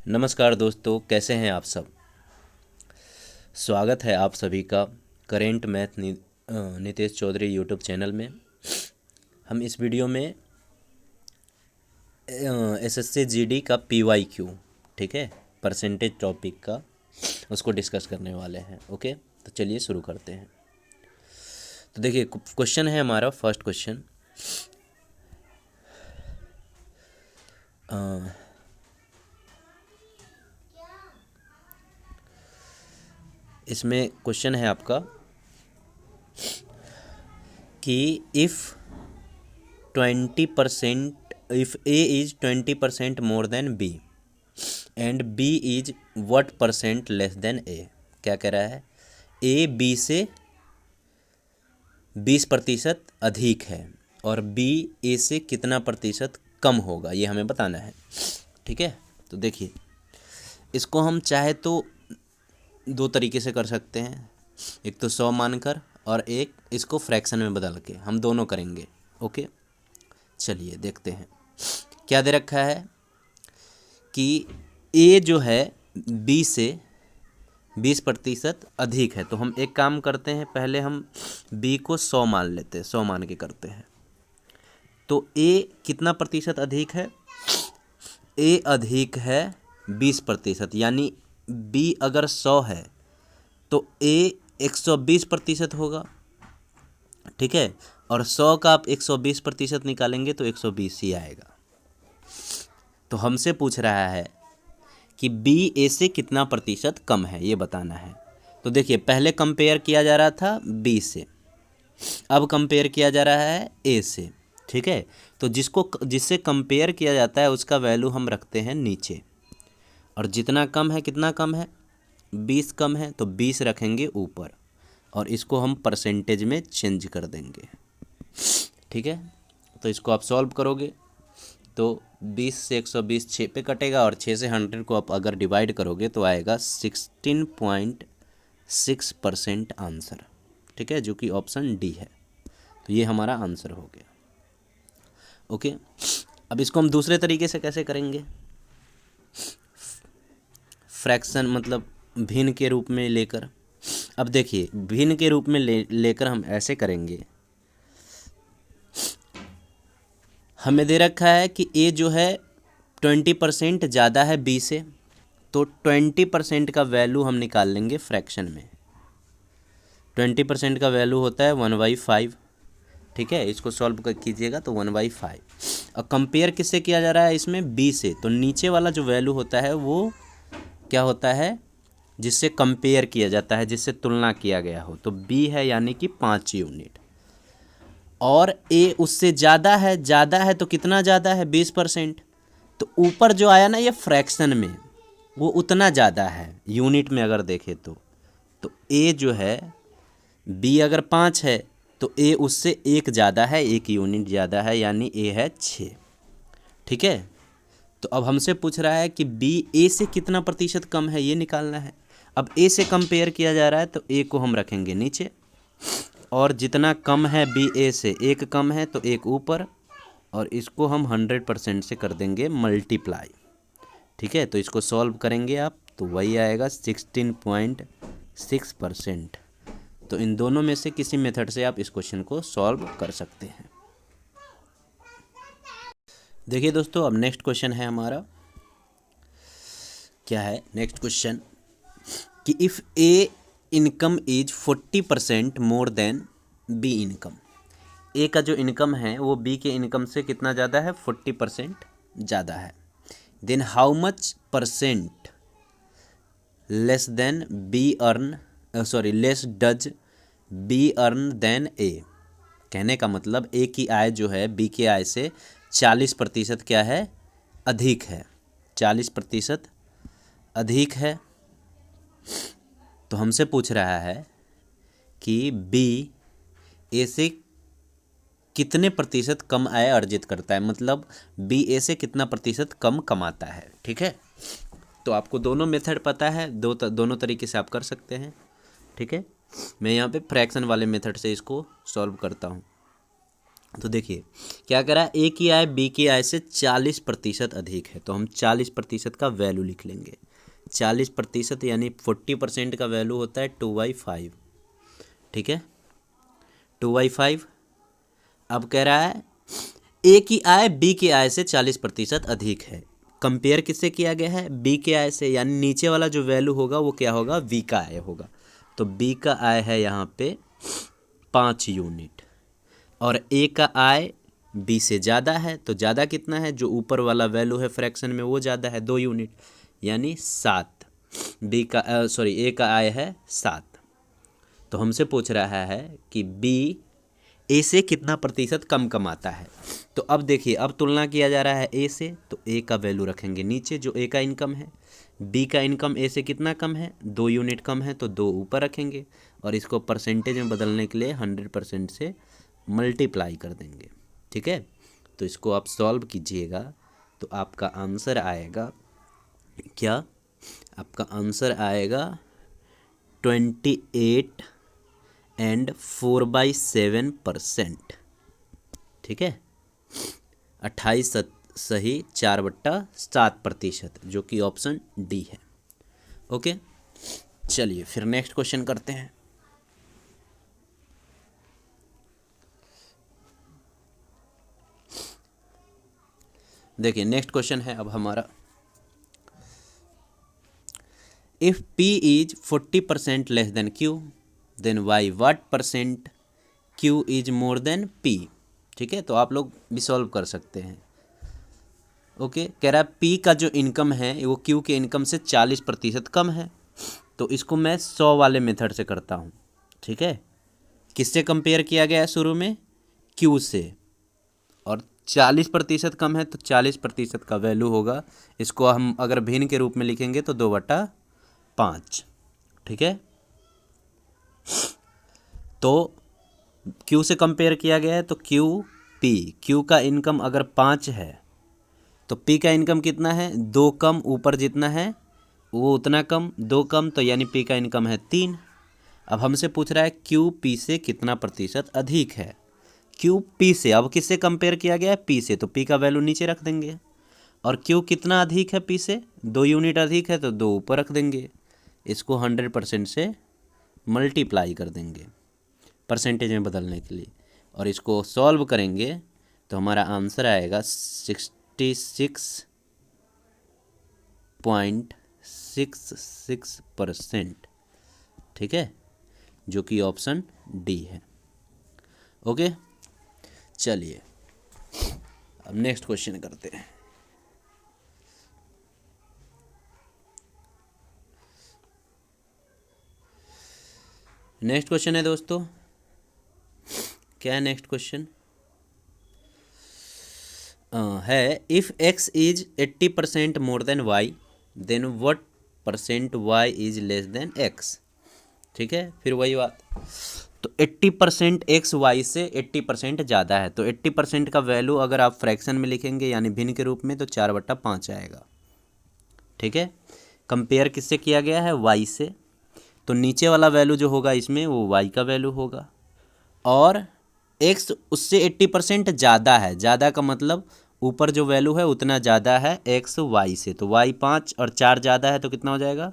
नमस्कार दोस्तों, कैसे हैं आप सब। स्वागत है आप सभी का current math Nitesh Chaudhary YouTube channel में। हम इस वीडियो में एसएससी जीडी का पीवाईक्यू, ठीक है, परसेंटेज टॉपिक का, उसको डिस्कस करने वाले हैं। ओके, तो चलिए शुरू करते हैं। तो देखिए, क्वेश्चन है हमारा फर्स्ट क्वेश्चन। इसमें क्वेश्चन है आपका कि if 20%, if A is 20% more than B and B is what percent less than A. क्या कह रहा है? ए बी से 20% अधिक है और बी ए से कितना प्रतिशत कम होगा, ये हमें बताना है। ठीक है, तो देखिए, इसको हम चाहे तो दो तरीके से कर सकते हैं। एक तो 100 मानकर और एक इसको फ्रैक्शन में बदल के, हम दोनों करेंगे। ओके, चलिए देखते हैं क्या दे रखा है कि ए जो है बी से 20% अधिक है। तो हम एक काम करते हैं, पहले हम बी को 100 मान लेते हैं, 100 मान के करते हैं। तो ए कितना प्रतिशत अधिक है? ए अधिक है 20%, यानी बी अगर 100 है तो ए 120% होगा। ठीक है, और 100 का आप 120% निकालेंगे तो 120 ही आएगा। तो हमसे पूछ रहा है कि बी ए से कितना प्रतिशत कम है, ये बताना है। तो देखिए, पहले कंपेयर किया जा रहा था बी से, अब कंपेयर किया जा रहा है ए से। ठीक है, तो जिससे कंपेयर किया जाता है उसका वैल्यू हम रखते हैं नीचे, और जितना कम है, कितना कम है? 20 कम है, तो 20 रखेंगे ऊपर, और इसको हम परसेंटेज में चेंज कर देंगे। ठीक है, तो इसको आप सॉल्व करोगे तो 20 से 120 6 पे कटेगा, और 6 से 100 को आप अगर डिवाइड करोगे तो आएगा 16.6% आंसर। ठीक है, जो कि ऑप्शन डी है। तो ये हमारा आंसर हो गया। ओके, अब इसको हम दूसरे तरीके से कैसे करेंगे? फ्रैक्शन मतलब भिन्न के रूप में लेकर। अब देखिए, भिन्न के रूप में लेकर हम ऐसे करेंगे। हमें दे रखा है कि ए जो है 20% ज़्यादा है बी से, तो 20% का वैल्यू हम निकाल लेंगे फ्रैक्शन में। 20% का वैल्यू होता है 1/5। ठीक है, इसको सॉल्व कीजिएगा तो 1/5। और कंपेयर किससे किया जा रहा है? इसमें बी से, तो नीचे वाला जो वैल्यू होता है वो क्या होता है? जिससे कंपेयर किया जाता है, जिससे तुलना किया गया हो। तो बी है यानी कि 5 यूनिट, और ए उससे ज़्यादा है तो कितना ज़्यादा है? 20%। तो ऊपर जो आया ना ये फ्रैक्शन में, वो उतना ज़्यादा है यूनिट में अगर देखें तो ए जो है, बी अगर 5 है तो ए उससे 1 ज़्यादा है, 1 यूनिट ज़्यादा है, यानी ए है 6। ठीक है, तो अब हमसे पूछ रहा है कि बी ए से कितना प्रतिशत कम है, ये निकालना है। अब ए से कंपेयर किया जा रहा है तो ए को हम रखेंगे नीचे, और जितना कम है बी ए से, 1 कम है तो 1 ऊपर, और इसको हम 100% से कर देंगे मल्टीप्लाई। ठीक है, तो इसको सॉल्व करेंगे आप तो वही आएगा 16.6%। तो इन दोनों में से किसी मेथड से आप इस क्वेश्चन को सॉल्व कर सकते हैं। देखिए दोस्तों, अब नेक्स्ट क्वेश्चन है हमारा। क्या है नेक्स्ट क्वेश्चन? कि if A income is 40% more than B income. A का जो इनकम है वो बी के इनकम से कितना ज़्यादा है? 40% ज़्यादा है। Then how much percent less than B earn, less does B earn than A. कहने का मतलब ए की आय जो है बी के आय से 40% क्या है? अधिक है। 40% अधिक है। तो हमसे पूछ रहा है कि बी ए से कितने प्रतिशत कम आय अर्जित करता है, मतलब बी ए से कितना प्रतिशत कम कमाता है। ठीक है, तो आपको दोनों मेथड पता है, दोनों तरीके से आप कर सकते हैं। ठीक है, मैं यहाँ पे फ्रैक्शन वाले मेथड से इसको सॉल्व करता हूँ। तो देखिए क्या करा, ए की आय बी की आय से 40% अधिक है, तो हम 40% का वैल्यू लिख लेंगे। 40% यानी 40% का वैल्यू होता है 2/5, ठीक है, 2/5। अब कह रहा है ए की आय बी की आय से 40% अधिक है। कंपेयर किससे किया गया है, बी के आय से, यानी नीचे वाला जो वैल्यू होगा वो क्या होगा, बी का आय होगा। तो बी का आय है यहाँ पे 5 यूनिट और ए का आय बी से ज़्यादा है, तो ज़्यादा कितना है, जो ऊपर वाला वैल्यू है फ्रैक्शन में वो ज़्यादा है 2 यूनिट, यानी 7। बी का ए का आय है 7। तो हमसे पूछ रहा है कि बी ए से कितना प्रतिशत कम कमाता है। तो अब देखिए, अब तुलना किया जा रहा है ए से, तो ए का वैल्यू रखेंगे नीचे, जो ए का इनकम है। बी का इनकम ए से कितना कम है, 2 यूनिट कम है, तो 2 ऊपर रखेंगे और इसको परसेंटेज में बदलने के लिए 100% से मल्टीप्लाई कर देंगे, ठीक है। तो इसको आप सॉल्व कीजिएगा तो आपका आंसर आएगा क्या, आपका आंसर आएगा 28 एंड 4/7%, ठीक है। 28 सही 4/7%, जो कि ऑप्शन डी है। ओके, चलिए फिर नेक्स्ट क्वेश्चन करते हैं। देखिए नेक्स्ट क्वेश्चन है अब हमारा, if P is 40% less than Q then why what percent Q is more than P, ठीक है। तो आप लोग भी सॉल्व कर सकते हैं। ओके, कह रहा है P का जो इनकम है वो Q के इनकम से 40% कम है, तो इसको मैं 100 वाले मेथड से करता हूँ, ठीक है। किससे कंपेयर किया गया है शुरू में, Q से, और 40% कम है तो 40% का वैल्यू होगा, इसको हम अगर भिन्न के रूप में लिखेंगे तो 2/5, ठीक है। तो Q से कंपेयर किया गया है तो Q का इनकम अगर 5 है तो P का इनकम कितना है, 2 कम, ऊपर जितना है वो उतना कम, 2 कम, तो यानी P का इनकम है 3। अब हमसे पूछ रहा है Q P से कितना प्रतिशत अधिक है। Q P से, अब किससे कंपेयर किया गया है, P से, तो P का वैल्यू नीचे रख देंगे। और Q कितना अधिक है P से, 2 यूनिट अधिक है, तो 2 ऊपर रख देंगे। इसको 100% से मल्टीप्लाई कर देंगे परसेंटेज में बदलने के लिए, और इसको सॉल्व करेंगे तो हमारा आंसर आएगा 66.66%, ठीक है, जो कि ऑप्शन डी है। ओके, चलिए अब नेक्स्ट क्वेश्चन करते हैं। नेक्स्ट क्वेश्चन है दोस्तों, क्या है नेक्स्ट क्वेश्चन, है if x is 80% more than y then what percent y is less than x, ठीक है। फिर वही बात, तो 80% x y से 80% ज़्यादा है, तो 80% का वैल्यू अगर आप फ्रैक्शन में लिखेंगे यानी भिन्न के रूप में तो 4/5 आएगा, ठीक है। कंपेयर किससे किया गया है, y से, तो नीचे वाला वैल्यू जो होगा इसमें वो y का वैल्यू होगा, और x उससे 80% ज़्यादा है, ज़्यादा का मतलब ऊपर जो वैल्यू है उतना ज़्यादा है x y से, तो y 5 और 4 ज़्यादा है तो कितना हो जाएगा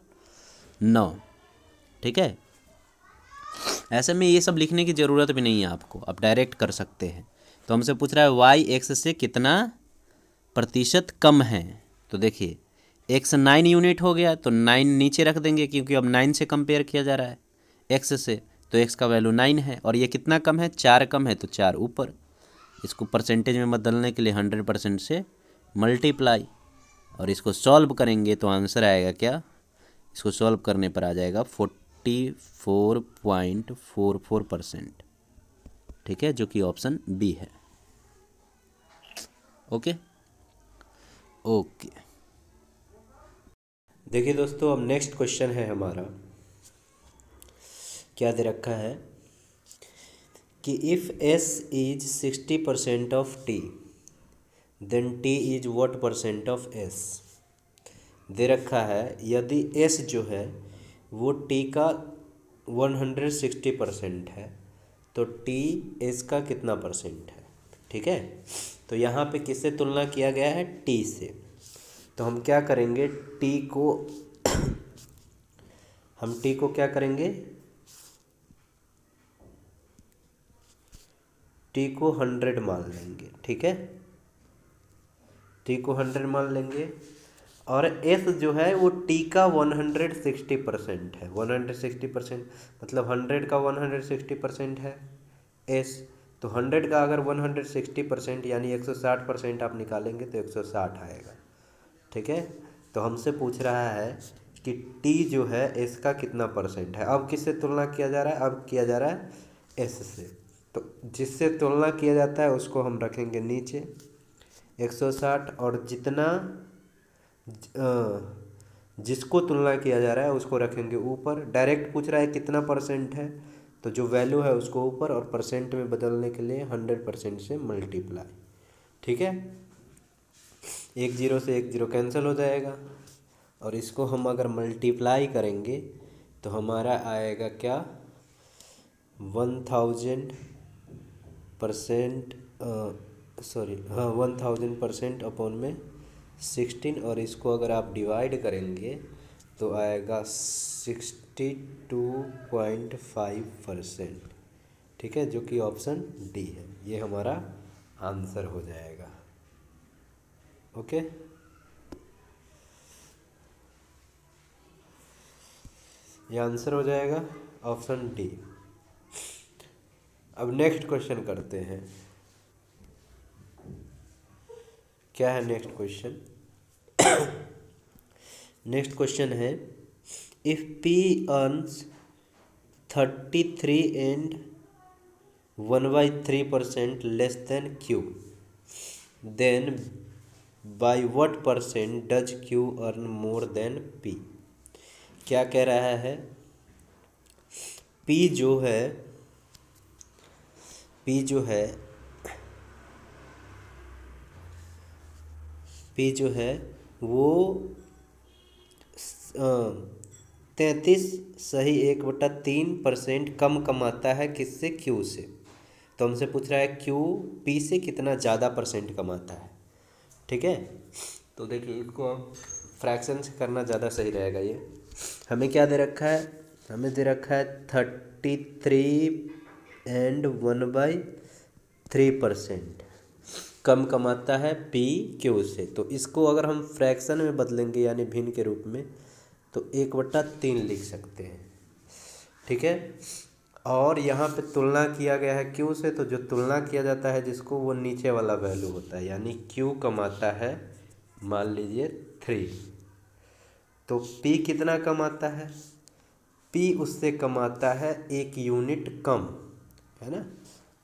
9, ठीक है। ऐसे में ये सब लिखने की ज़रूरत भी नहीं है आपको, आप डायरेक्ट कर सकते हैं। तो हमसे पूछ रहा है y x से कितना प्रतिशत कम है, तो देखिए x 9 यूनिट हो गया तो 9 नीचे रख देंगे, क्योंकि अब 9 से कंपेयर किया जा रहा है x से, तो x का वैल्यू 9 है, और ये कितना कम है, 4 कम है, तो 4 ऊपर। इसको परसेंटेज में बदलने के लिए 100% से मल्टीप्लाई, और इसको सॉल्व करेंगे तो आंसर आएगा क्या, इसको सॉल्व करने पर आ जाएगा 44.44%, ठीक है, जो कि ऑप्शन बी है। ओके ओके, देखिए दोस्तों अब नेक्स्ट क्वेश्चन है हमारा, क्या दे रखा है कि if s is 60% of t then t is what percent of s। दे रखा है यदि s जो है वो t का 160% है तो t s का कितना परसेंट है। ठीक है। तो यहाँ पे किससे तुलना किया गया है, टी से। तो हम क्या करेंगे, टी को हम टी को क्या करेंगे, टी को 100 मान लेंगे, ठीक है। टी को 100 मान लेंगे और एस जो है वो टी का 160% है। 160% मतलब 100 का 160% है एस। तो 100 का अगर 160% यानी 160% आप निकालेंगे तो 160 आएगा, ठीक है। तो हमसे पूछ रहा है कि टी जो है एस का कितना परसेंट है। अब किससे तुलना किया जा रहा है, अब किया जा रहा है एस से। तो जिससे तुलना किया जाता है उसको हम रखेंगे नीचे 160, और जितना जिसको तुलना किया जा रहा है उसको रखेंगे ऊपर। डायरेक्ट पूछ रहा है कितना परसेंट है, तो जो वैल्यू है उसको ऊपर, और परसेंट में बदलने के लिए 100% से मल्टीप्लाई, ठीक है। 1 0 से 1 0 कैंसिल हो जाएगा, और इसको हम अगर मल्टीप्लाई करेंगे तो हमारा आएगा क्या, 1000% सॉरी हाँ 1000% अपॉन में 16, और इसको अगर आप डिवाइड करेंगे तो आएगा 62.5%, ठीक है, जो कि ऑप्शन डी है। ये हमारा आंसर हो जाएगा। ओके, ये आंसर हो जाएगा ऑप्शन डी। अब नेक्स्ट क्वेश्चन करते हैं। क्या है नेक्स्ट क्वेश्चन? नेक्स्ट क्वेश्चन है, if P earns 33 and 1/3% less than Q, then by what percent does Q earn more than P. क्या कह रहा है, पी जो है पी जो है पी जो है वो 33.1/3% कम कमाता है किससे, क्यू से। तो हमसे पूछ रहा है क्यू पी से कितना ज़्यादा परसेंट कमाता है, ठीक है। तो देखिए इसको हम फ्रैक्शन से करना ज़्यादा सही रहेगा। ये हमें क्या दे रखा है, हमें दे रखा है 33 एंड 1/3% कम कमाता है पी क्यू से। तो इसको अगर हम फ्रैक्शन में बदलेंगे यानी भिन्न के रूप में, तो 1/3 लिख सकते हैं, ठीक है। और यहाँ पे तुलना किया गया है क्यू से, तो जो तुलना किया जाता है जिसको, वो नीचे वाला वैल्यू होता है। यानी क्यू कमाता है मान लीजिए 3, तो पी कितना कमाता है, पी उससे कमाता है 1 यूनिट कम, है ना।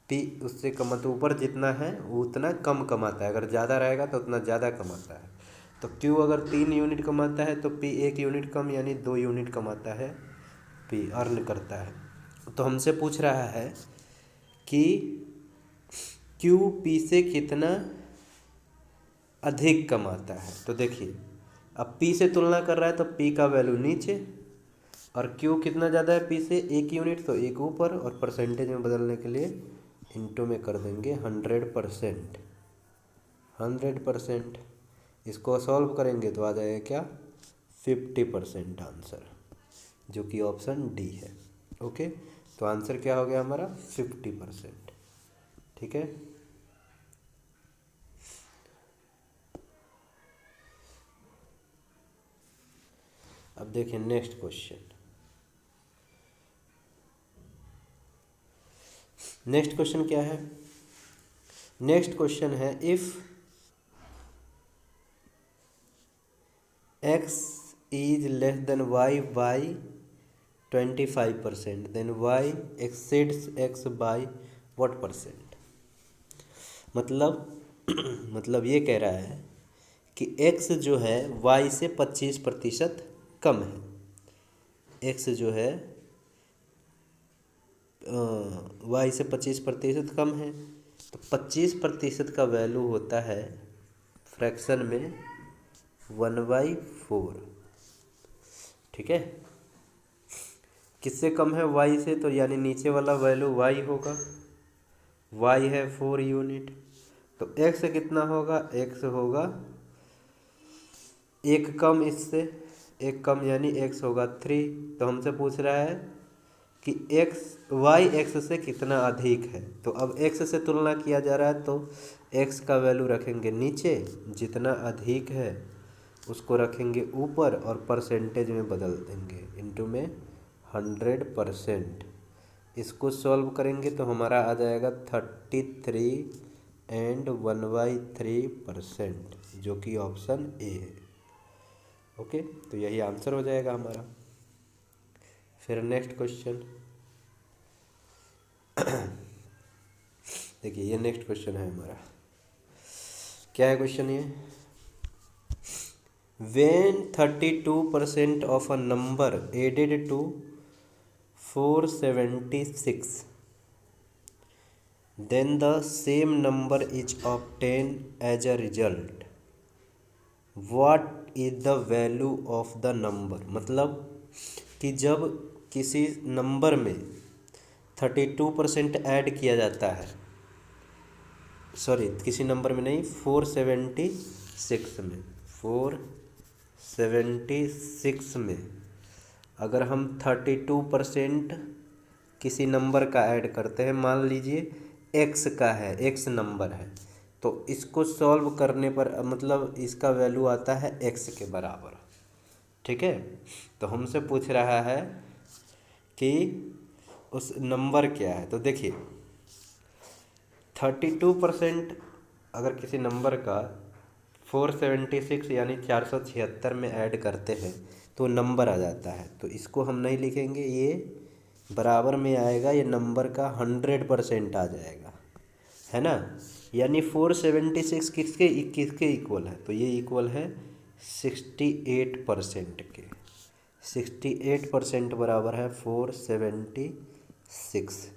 पी उससे कम, तो ऊपर जितना है वो उतना कम कमाता है, अगर ज़्यादा रहेगा तो उतना ज़्यादा कमाता है। तो क्यू अगर 3 यूनिट कमाता है तो पी 1 यूनिट कम यानी 2 यूनिट कमाता है, पी अर्न करता है। तो हमसे पूछ रहा है कि क्यू पी से कितना अधिक कमाता है। तो देखिए अब पी से तुलना कर रहा है तो पी का वैल्यू नीचे, और क्यू कितना ज़्यादा है पी से 1 यूनिट, तो 1 ऊपर, और परसेंटेज में बदलने के लिए इंटू में कर देंगे 100%। 100% इसको सॉल्व करेंगे तो आ जाएगा क्या, 50% आंसर, जो कि ऑप्शन डी है। ओके, तो आंसर क्या हो गया हमारा, 50%, ठीक है। अब देखिए नेक्स्ट क्वेश्चन। नेक्स्ट क्वेश्चन क्या है, नेक्स्ट क्वेश्चन है, if x is less than y by 25%, then y exceeds x by what percent। मतलब ये कह रहा है कि x जो है y से 25% कम है। x जो है y से 25% कम है, तो 25% का वैल्यू होता है फ्रैक्शन में 1/4, ठीक है। किससे कम है, y से, तो यानी नीचे वाला वैल्यू y होगा। y है 4 यूनिट, तो x कितना होगा, x होगा एक कम, इससे एक कम यानी x होगा 3। तो हमसे पूछ रहा है कि y x से कितना अधिक है। तो अब x से तुलना किया जा रहा है तो x का वैल्यू रखेंगे नीचे, जितना अधिक है उसको रखेंगे ऊपर और परसेंटेज में बदल देंगे, इनटू में 100%। इसको सॉल्व करेंगे तो हमारा आ जाएगा 33 एंड 1/3%, जो कि ऑप्शन ए है। ओके, तो यही आंसर हो जाएगा हमारा। फिर नेक्स्ट क्वेश्चन देखिए, ये नेक्स्ट क्वेश्चन है हमारा। क्या है क्वेश्चन ये? When 32% of a number added to 476, then the same number is obtained as a result, what is the value of the number? मतलब कि जब किसी नंबर में 32% ऐड किया जाता है, सॉरी किसी नंबर में नहीं, 476 में, 476 में अगर हम 32% किसी नंबर का ऐड करते हैं, मान लीजिए x का है, x नंबर है, तो इसको सॉल्व करने पर मतलब इसका वैल्यू आता है x के बराबर। ठीक है, तो हमसे पूछ रहा है कि उस नंबर क्या है। तो देखिए 32% अगर किसी नंबर का 476 यानी 476 में ऐड करते हैं तो नंबर आ जाता है। तो इसको हम नहीं लिखेंगे, ये बराबर में आएगा, ये नंबर का 100% आ जाएगा, है ना। यानी 476 किसके इक्वल है? तो ये इक्वल है 68% के। 68% बराबर है 476।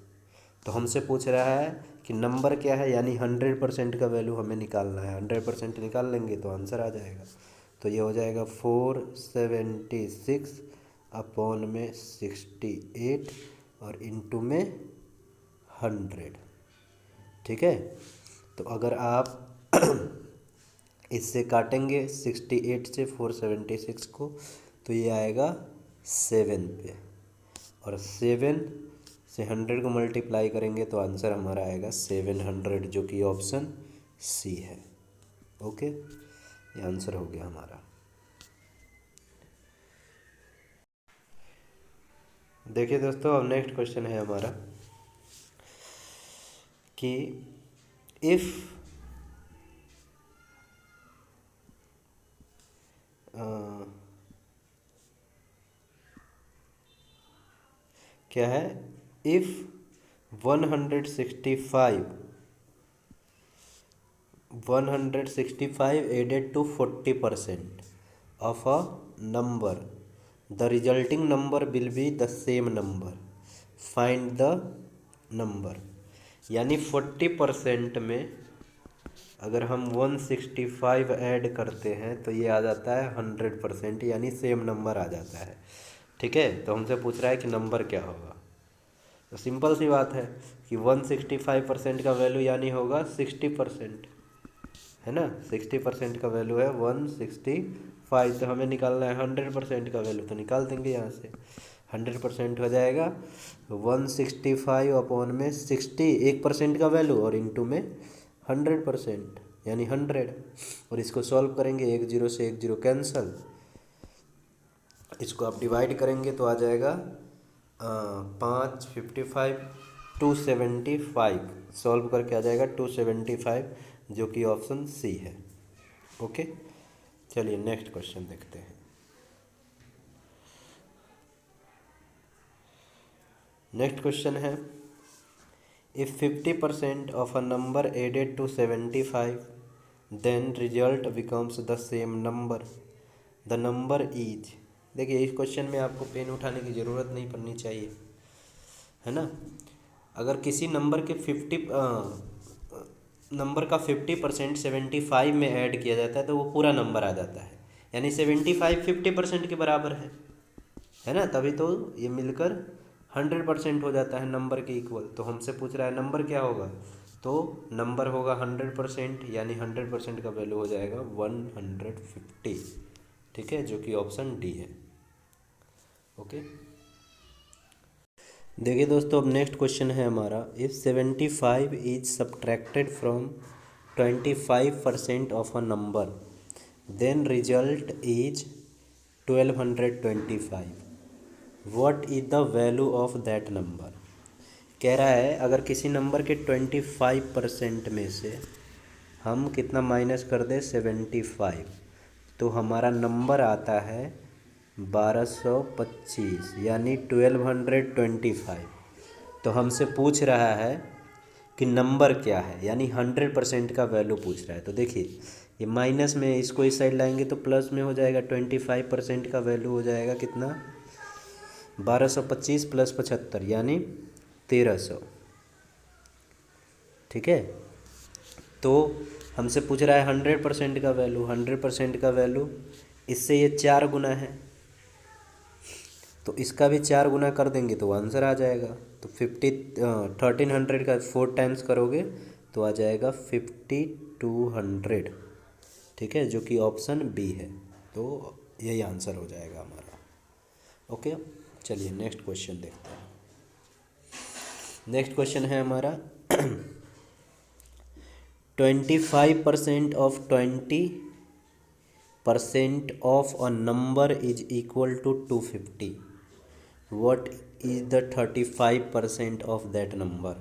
तो हमसे पूछ रहा है कि नंबर क्या है, यानी 100% का वैल्यू हमें निकालना है। 100% निकाल लेंगे तो आंसर आ जाएगा। तो ये हो जाएगा 476 अपॉन में 68 और इनटू में 100। ठीक है, तो अगर आप इससे काटेंगे 68 से 476 को तो ये आएगा 7 पे, और 7 से 100 को मल्टीप्लाई करेंगे तो आंसर हमारा आएगा 700, जो कि ऑप्शन सी है। ओके, ये आंसर हो गया हमारा। देखिए दोस्तों, अब नेक्स्ट क्वेश्चन है हमारा कि इफ़ क्या है, if 165 added to 40% of a number, the resulting number will be the same number, find the number। यानी 40% में अगर हम 165 ऐड करते हैं तो ये आ जाता है 100%, यानी सेम नंबर आ जाता है। ठीक है, तो हमसे पूछ रहा है कि नंबर क्या होगा। तो सिंपल सी बात है कि 165% का वैल्यू यानी होगा 60%, है ना। 60% का वैल्यू है 165, तो हमें निकालना है 100% का वैल्यू, तो निकाल देंगे यहाँ से। 100% हो जाएगा 165 अपॉन में 60, 1% का वैल्यू, और इंटू में 100% यानी 100। और इसको सॉल्व करेंगे, 1 0 से 1 0 कैंसल, इसको आप डिवाइड करेंगे तो आ जाएगा 5 55 275, सॉल्व करके आ जाएगा 275, जो कि ऑप्शन सी है। ओके, चलिए नेक्स्ट क्वेश्चन देखते हैं। नेक्स्ट क्वेश्चन है, if 50% of a number added to 75 then result becomes the same number, the number is. देखिए, इस क्वेश्चन में आपको पेन उठाने की ज़रूरत नहीं पड़नी चाहिए, है ना। अगर किसी नंबर के 50% 75 में ऐड किया जाता है तो वो पूरा नंबर आ जाता है, यानी 75 50% के बराबर है ना। तभी तो ये मिलकर 100% हो जाता है नंबर के इक्वल। तो हमसे पूछ रहा है नंबर क्या होगा, तो नंबर होगा 100%, यानी 100% का वैल्यू हो जाएगा 150। ठीक है, जो कि ऑप्शन डी है। ओके, देखिए दोस्तों, अब नेक्स्ट क्वेश्चन है हमारा, if 75 is subtracted from 25% of a number then result is 1225, what is the value of that number. कह रहा है अगर किसी नंबर के 25% में से हम कितना माइनस कर दें 75, तो हमारा नंबर आता है 1225, यानी 1225। तो हमसे पूछ रहा है कि नंबर क्या है, यानी 100% का वैल्यू पूछ रहा है। तो देखिए, ये माइनस में इसको इस साइड लाएंगे तो प्लस में हो जाएगा, 25% का वैल्यू हो जाएगा कितना 1225 प्लस 75 यानी 1300। ठीक है, तो हमसे पूछ रहा है 100% का वैल्यू। 100% का वैल्यू इससे ये 4 गुना है, तो इसका भी 4 गुना कर देंगे तो आंसर आ जाएगा। तो 1300 का 4 टाइम्स करोगे तो आ जाएगा 5200। ठीक है, जो कि ऑप्शन बी है। तो यही आंसर हो जाएगा हमारा। ओके, चलिए नेक्स्ट क्वेश्चन देखते हैं। नेक्स्ट क्वेश्चन है हमारा 25% of 20% of a number is equal to 250, what is the 35% of that number.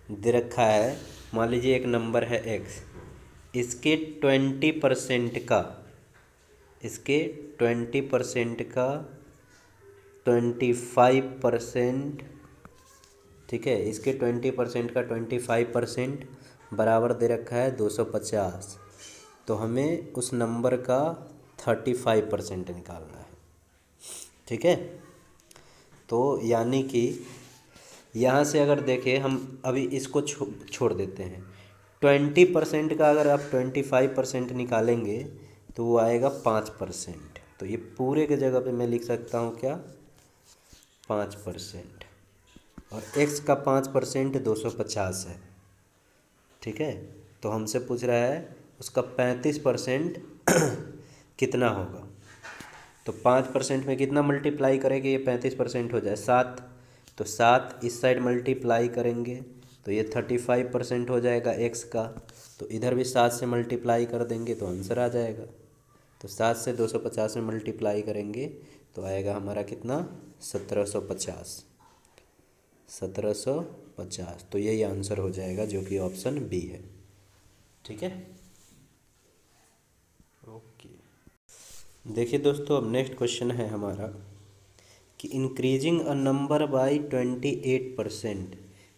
दे रखा है, मान लीजिए एक नंबर है x, इसके 20% का, इसके 20% का 25%, ठीक है, इसके 20% का 25% बराबर दे रखा है 250। तो हमें उस नंबर का 35% निकालना है। ठीक है, तो यानी कि यहाँ से अगर देखें, हम अभी इसको छोड़ देते हैं। 20% का अगर आप 25% निकालेंगे तो वो आएगा 5%। तो ये पूरे के जगह पे मैं लिख सकता हूँ क्या 5%, और x का 5% 250 है। ठीक है, तो हमसे पूछ रहा है उसका 35% कितना होगा। तो 5% में कितना मल्टीप्लाई करेंगे ये 35% हो जाए 7, तो 7 इस साइड मल्टीप्लाई करेंगे तो ये 35% हो जाएगा x का। तो इधर भी 7 से मल्टीप्लाई कर देंगे तो आंसर आ जाएगा। तो 7 से 250 में मल्टीप्लाई करेंगे तो आएगा हमारा कितना 1750। 1750, तो यही आंसर हो जाएगा जो कि ऑप्शन बी है। ठीक है, ओके। देखिए दोस्तों, अब नेक्स्ट क्वेश्चन है हमारा कि इंक्रीजिंग अ नंबर बाय 28%,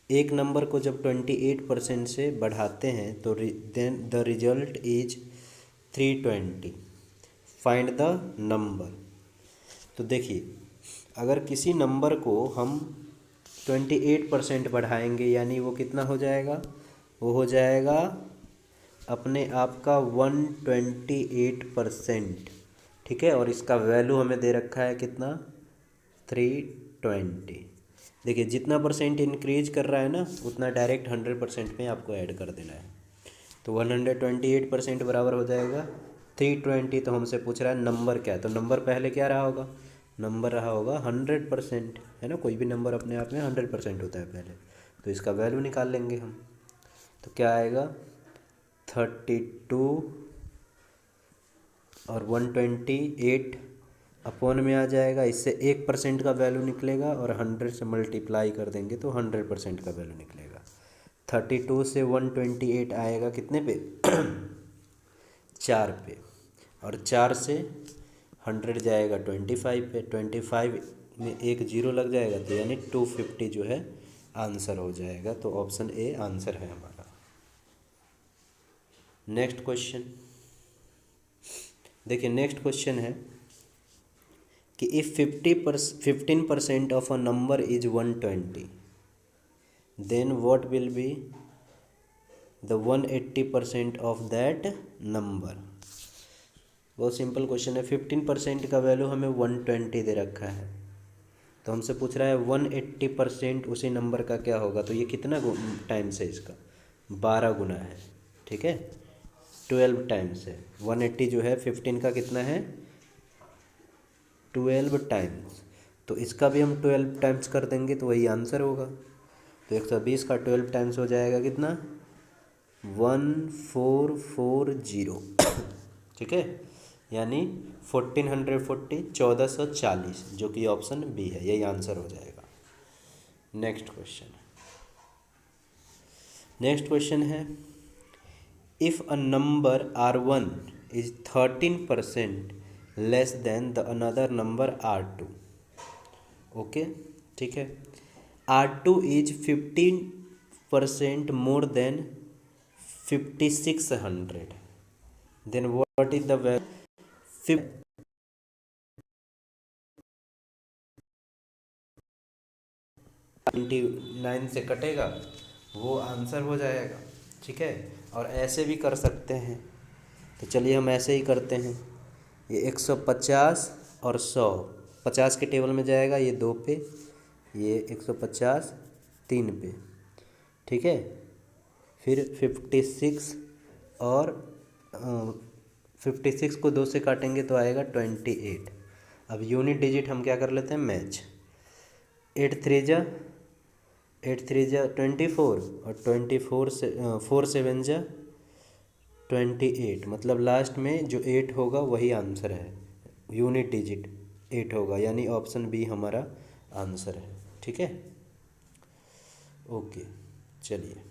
एक नंबर को जब 28% से बढ़ाते हैं तो then the result is 320, find the number. तो देखिए, अगर किसी नंबर को हम 28% बढ़ाएंगे यानी वो कितना हो जाएगा, वो हो जाएगा अपने आप का 128%। ठीक है, और इसका वैल्यू हमें दे रखा है कितना 320। देखिए, जितना परसेंट इंक्रीज कर रहा है ना उतना डायरेक्ट 100% में आपको ऐड कर देना है। तो 128% बराबर हो जाएगा 320। तो हमसे पूछ रहा है नंबर क्या है, तो नंबर पहले क्या रहा होगा, नंबर रहा होगा 100%, है ना। कोई भी नंबर अपने आप में 100% होता है पहले, तो इसका वैल्यू निकाल लेंगे हम। तो क्या आएगा 32 और 128 अपॉन में आ जाएगा, इससे 1% का वैल्यू निकलेगा और 100 से मल्टीप्लाई कर देंगे तो 100% का वैल्यू निकलेगा। 32 से 128 आएगा कितने पे 4 पे, और 4 से 100 जाएगा 25 पे, 25 में एक जीरो लग जाएगा तो यानी 250 जो है आंसर हो जाएगा। तो ऑप्शन ए आंसर है हमारा। नेक्स्ट क्वेश्चन देखिए, नेक्स्ट क्वेश्चन है कि if 15% of a number is 120 then what will be the 180% of that number. बहुत सिंपल क्वेश्चन है। 15% का वैल्यू हमें 120 दे रखा है, तो हमसे पूछ रहा है 180% उसी नंबर का क्या होगा, तो ये कितना टाइम्स है इसका, 12 गुना है। ठीक है, 12 टाइम्स है। 180 जो है 15 का कितना है, 12 टाइम्स। तो इसका भी हम 12 टाइम्स कर देंगे तो वही आंसर होगा। तो 120 का 12 टाइम्स हो जाएगा कितना, 1440। ठीक है, यानी 1440, 1440, जो कि ऑप्शन बी है, यही आंसर हो जाएगा। नेक्स्ट क्वेश्चन है if a number R1 is 13% less than the another number R2। Okay, ठीक है, R2 is 15% more than 5600, then what is the value. 29 से कटेगा वो आंसर हो जाएगा। ठीक है, और ऐसे भी कर सकते हैं, तो चलिए हम ऐसे ही करते हैं। ये 150 और 100, 50 के टेबल में जाएगा, ये 2 पे, ये 150 3 पे। ठीक है, फिर 56 और 56 को 2 से काटेंगे तो आएगा 28। अब यूनिट डिजिट हम क्या कर लेते हैं, मैच। 8 3 जा 24, और 24 से 4 7 जा 28, मतलब लास्ट में जो 8 होगा वही आंसर है, यूनिट डिजिट 8 होगा, यानी ऑप्शन बी हमारा आंसर है। ठीक है, ओके, चलिए।